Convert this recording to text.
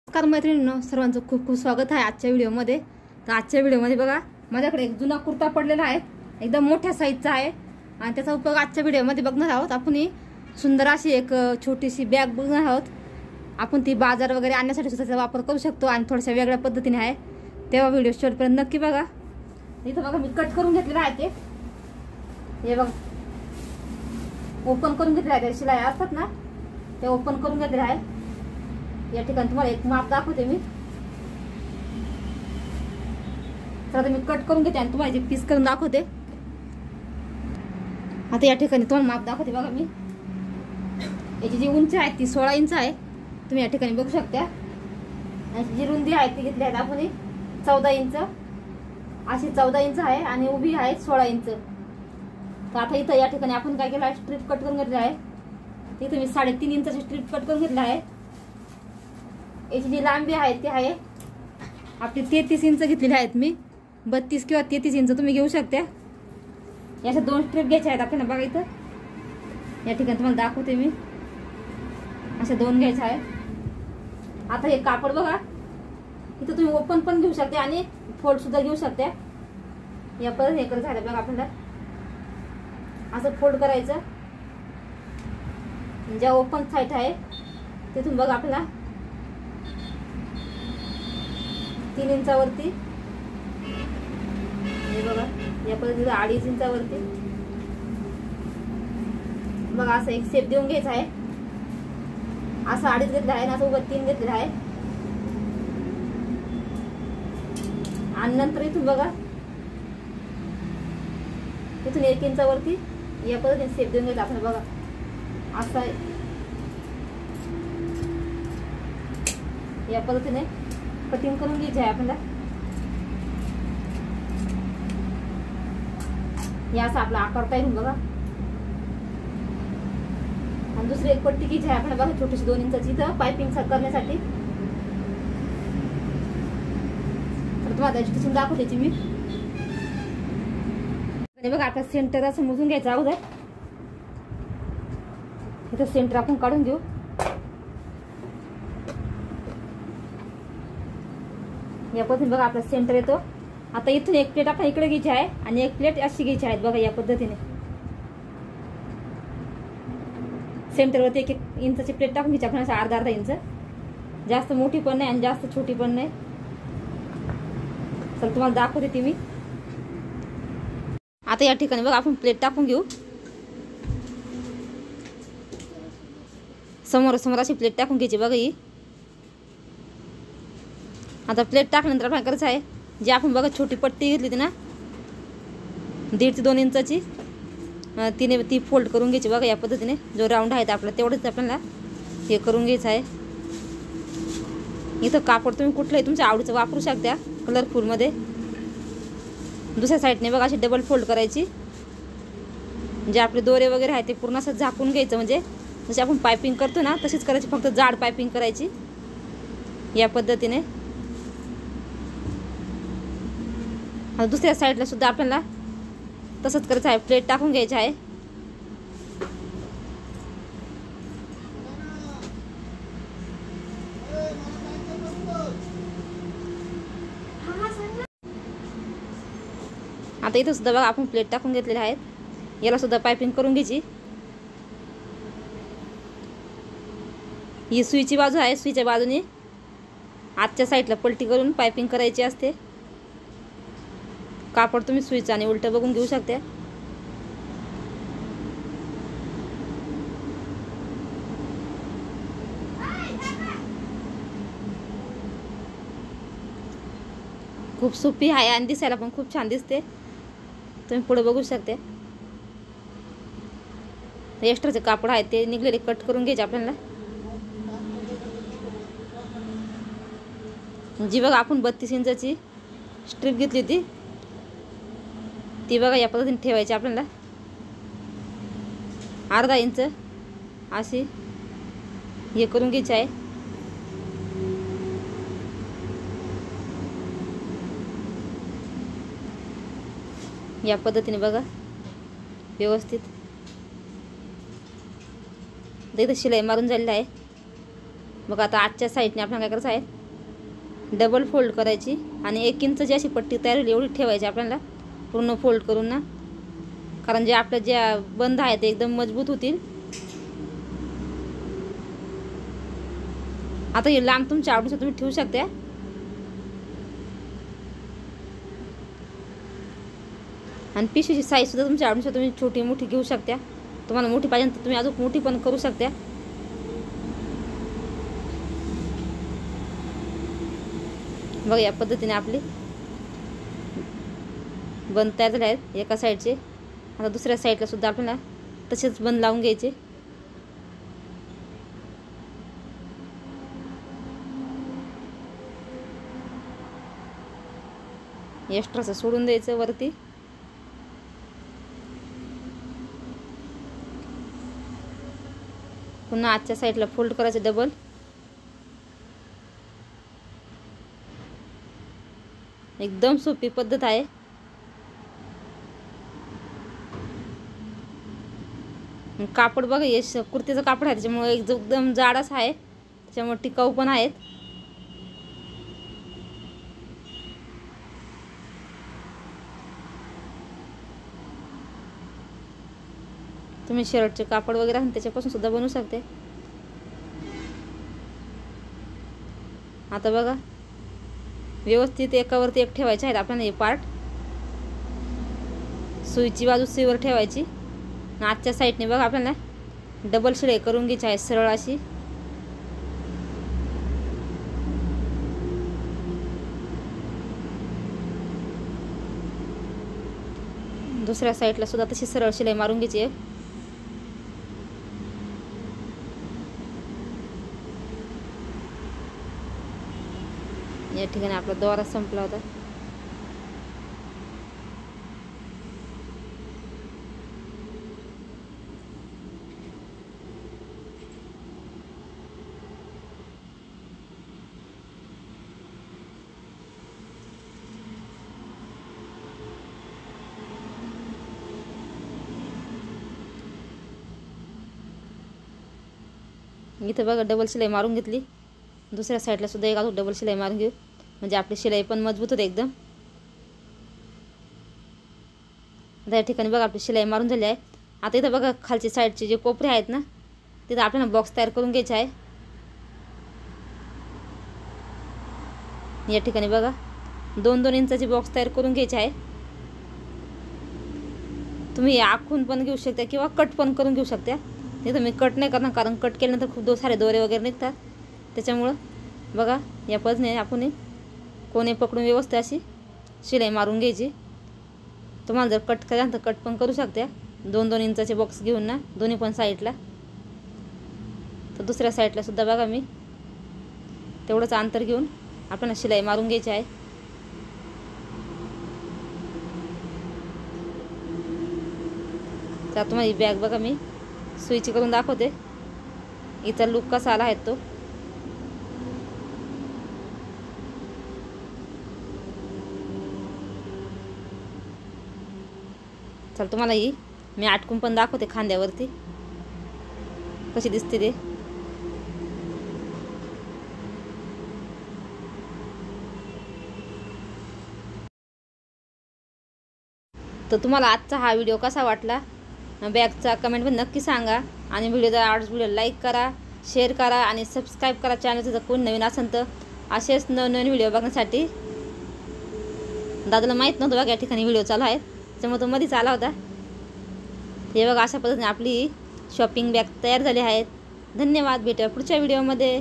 नमस्कार मैत्रिणींनो, सर्वांचं खूप खूप स्वागत आहे आजच्या व्हिडिओमध्ये। तर आजच्या व्हिडिओमध्ये बघा, माझ्याकडे एक जुना कुर्ता पडलेला आहे, एकदम मोठ्या साईजचा आहे आणि त्याचा उपयोग आजच्या व्हिडिओमध्ये बघणार आहोत। आपण ही सुंदर अशी एक छोटीशी बॅग बघणार आहोत। आपण ती बाजार वगैरे आणण्यासाठी त्याचा वापर करू शकतो आणि थोड्याशा वेगळ्या पद्धतीने आहे, तेव्हा व्हिडिओ शेवटपर्यंत नक्की बघा। इथं बघा मी कट करून घेतलेलं आहे, हे बघा ओपन करून घेतलेलं आहे, शिलाई असतात ना ते ओपन करून घेतलेलं आहे। या ठिकाणी तुम्हाला एक माप दाखवते मी, तर मी कट करून घेते आणि तुम्हाला पीस करून दाखवते। आता या ठिकाणी तुम्हाला माप दाखवते बघा मी, याची जी उंची आहे ती 16 इंच आहे, तुम्ही या ठिकाणी बघू शकता। आणि जी रुंदी आहे ती घेतली आहे आपण 14 इंच, अशी 14 इंच आहे आणि उभी आहे 16 इंच। तर आता इथं या ठिकाणी आपण काय केलं आहे, स्ट्रिप कट करून घेतली आहे। इथं मी 3.5 इंचाची स्ट्रिप कट करून घेतली आहे। याची जी लांबी आहे ती आहे आपली 33 इंच घेतलेली आहेत मी, 32 किंवा 33 इंच तुम्ही घेऊ शकता। याच्या 2 स्ट्रिप घ्यायच्या आहेत आपल्याला बघा, इथं या ठिकाणी तुम्हाला दाखवते मी, अशा 2 घ्यायच्या आहे। आता हे कापड बघा, इथं तुम्ही ओपन पण घेऊ शकता आणि फोल्ड सुद्धा घेऊ शकता। या परत हे करत झालं बघा, आपल्याला असं फोल्ड करायचं, ज्या ओपन साईड आहे तिथून बघा आपल्याला 3 इंचावरती, हे बघा या पद्धतीने 2.5 इंचावरती बघा असं एक शेप देऊन घ्यायचा आहे। असं 2.5 घेतलं आहे ना, असं उभं 3 घेतलेलं आहे। आणि नंतर इथून बघा, इथून 1 इंचावरती या पद्धतीने शेप देऊन घ्यायचा आपण बघा, असं या पद्धतीने कटिंग करून घ्यायची आहे आपल्याला। या असा आपला आकार तयार होईल बघा। आणि दुसरी एक पट्टी घ्यायची आहे आपल्याला बघा, छोटीशी 2 इंचाची, इथं पायपिंग करण्यासाठी। तर तुम्हाला त्याची स्टिचिंग दाखवते मी, बघा आता सेंटर असं मोजून घ्यायचं अगोदर। इथं सेंटर आपण काढून घेऊ। या पद्धतीने बघा आपला सेंटर येतो। आता इथून एक प्लेट आपण इकडे घ्यायची आहे आणि एक प्लेट अशी घ्यायची आहे बघा, या पद्धतीने सेंटरवरती 1 इंचाची प्लेट टाकून घ्यायची आपण, असं अर्धा इंच, जास्त मोठी पण नाही आणि जास्त छोटी पण नाही। चल तुम्हाला दाखवते ती मी। आता या ठिकाणी बघा आपण प्लेट टाकून घेऊ, समोर समोर अशी प्लेट टाकून घ्यायची बघा ही। आता प्लेट टाकल्यानंतर आपल्याला करायचं आहे, जी आपण बघा छोटी पट्टी घेतली होती ना 1.5 ते 2 इंचाची, ती फोल्ड करून घ्यायची बघा, या पद्धतीने जो राऊंड आहे आपला तेवढंच आपल्याला हे करून घ्यायचं आहे। इथं कापड तुम्ही कुठलंही तुमच्या आवडीचं वापरू शकता कलरफुलमध्ये। दुसऱ्या साईडने बघा अशी डबल फोल्ड करायची, जे आपले दोरे वगैरे आहे ते पूर्ण असं झाकून घ्यायचं, म्हणजे जशी आपण पायपिंग करतो ना तशीच करायची, फक्त जाड पायपिंग करायची या पद्धतीने। दुसऱ्या साईडला सुद्धा आपल्याला तसंच करायचं आहे, प्लेट टाकून घ्यायची आहे। आता इथं सुद्धा बघा आपण प्लेट टाकून घेतलेले आहेत, याला सुद्धा पायपिंग करून घ्यायची। ही सुईची बाजू आहे, सुईच्या बाजूने आतच्या साईडला पलटी करून पायपिंग करायची असते। कापड तुम्ही सुईचं आणि उलटं बघून घेऊ शकता। खूप सोपी आहे आणि दिसायला पण खूप छान दिसते, तुम्ही पुढे बघू शकता। एक्स्ट्राचे कापड आहे ते निघलेले कट करून घ्यायचे आपल्याला। जी बघा आपण 32 इंचाची स्ट्रिप घेतली होती ती बघा या पद्धतीने ठेवायची आपल्याला, अर्धा इंच अशी हे करून घ्यायची आहे। या पद्धतीने बघा व्यवस्थित, इथं शिलाई मारून झालेली आहे। बघा आता आजच्या साईडने आपल्याला काय करायचं आहे, डबल फोल्ड करायची आणि 1 इंच अशी पट्टी तयार होईल एवढी ठेवायची आपल्याला पूर्ण फोल्ड करून ना, कारण जे आपल्या ज्या बंद आहे ते एकदम मजबूत होतील. आता हे लांब तुमच्या आवडीनुसार तुम्ही ठेवू शकता. आणि पिशवीची साईज सुद्धा तुमच्या आवडीनुसार तुम्ही छोटी मोठी घेऊ शकता. तुम्हाला मोठी पाहिजे तर तुम्ही अजून मोठी पण करू शकता. बघा या पद्धतीने आपली बंद तयार झाले आहेत एका साईडचे. आता दुसऱ्या साईडला सुद्धा आपल्याला तसेच बंद लावून घ्यायचे. एक्स्ट्राचं सोडून द्यायचं वरती. पुन्हा आजच्या साईडला फोल्ड करायचं डबल. एकदम सोपी पद्धत आहे. कापड बघा हे कुर्तीचं कापड आहे त्याच्यामुळे एकदम जाडच आहे, त्याच्यामुळे टिकाऊ पण आहेत. तुम्ही शर्टचे कापड वगैरे आहे त्याच्यापासून सुद्धा बनवू शकते. आता बघा व्यवस्थित एकावरती एक ठेवायचे आहेत आपल्याला हे पार्ट. सुईची बाजू सुईवर ठेवायची. आजच्या साईडने बघा आपल्याला डबल शिलाई करून घ्यायची आहे सरळ अशी. दुसऱ्या साईडला सुद्धा तशी सरळ शिलाई मारून घ्यायची आहे. या ठिकाणी आपला दोरा संपला होता. इथं बघा डबल शिलाई मारून घेतली. दुसऱ्या साईडला सुद्धा एक अजून डबल शिलाई मारून घेऊ, म्हणजे आपली शिलाई पण मजबूत होते एकदम. आता या ठिकाणी बघा आपली शिलाई मारून झाली आहे. आता इथं बघा खालची साईडचे जे कोपरे आहेत ना तिथं आपल्याला बॉक्स तयार करून घ्यायचे आहे. या ठिकाणी बघा 2-2 इंचाची बॉक्स तयार करून घ्यायचे आहे. तुम्ही आखून पण घेऊ शकता किंवा कट पण करून घेऊ शकता. तिथं मी कट नाही करणार, कारण कट केल्यानंतर खूप सारे दोरे वगैरे निघतात. त्याच्यामुळं बघा या पद्धतीने आपण कोणे पकडून व्यवस्थित अशी शिलाई मारून घ्यायची. तुम्हाला जर कट करायचं तर कट पण करू शकता 2-2 इंचाचे बॉक्स घेऊन ना दोन्ही पण साईडला. तर दुसऱ्या साईडला सुद्धा बघा मी तेवढंच अंतर घेऊन आपल्याला शिलाई मारून घ्यायची आहे. तर तुम्हाला ही बॅग बघा मी सुईची करून दाखवते. इथं लुक कसा आला आहे तो. चल तुम्हाला ही मी आटकून पण दाखवते खांद्यावरती कशी दिसते ते. तर तुम्हाला आजचा हा व्हिडिओ कसा वाटला बॅगचा कमेंटमध्ये नक्की सांगा. आणि व्हिडिओ लाईक करा, शेअर करा आणि सबस्क्राईब करा चॅनलचं जर कोण नवीन असेल तर. असेच नवनवीन व्हिडिओ बघण्यासाठी. दादाला माहीत नव्हतं बघा या ठिकाणी व्हिडिओ चालू आहे, त्याच्यामुळे तो मध्येच आला होता. हे बघा अशा पद्धतीने आपली शॉपिंग बॅग तयार झाली आहे. धन्यवाद. भेटूया पुढच्या व्हिडिओमध्ये.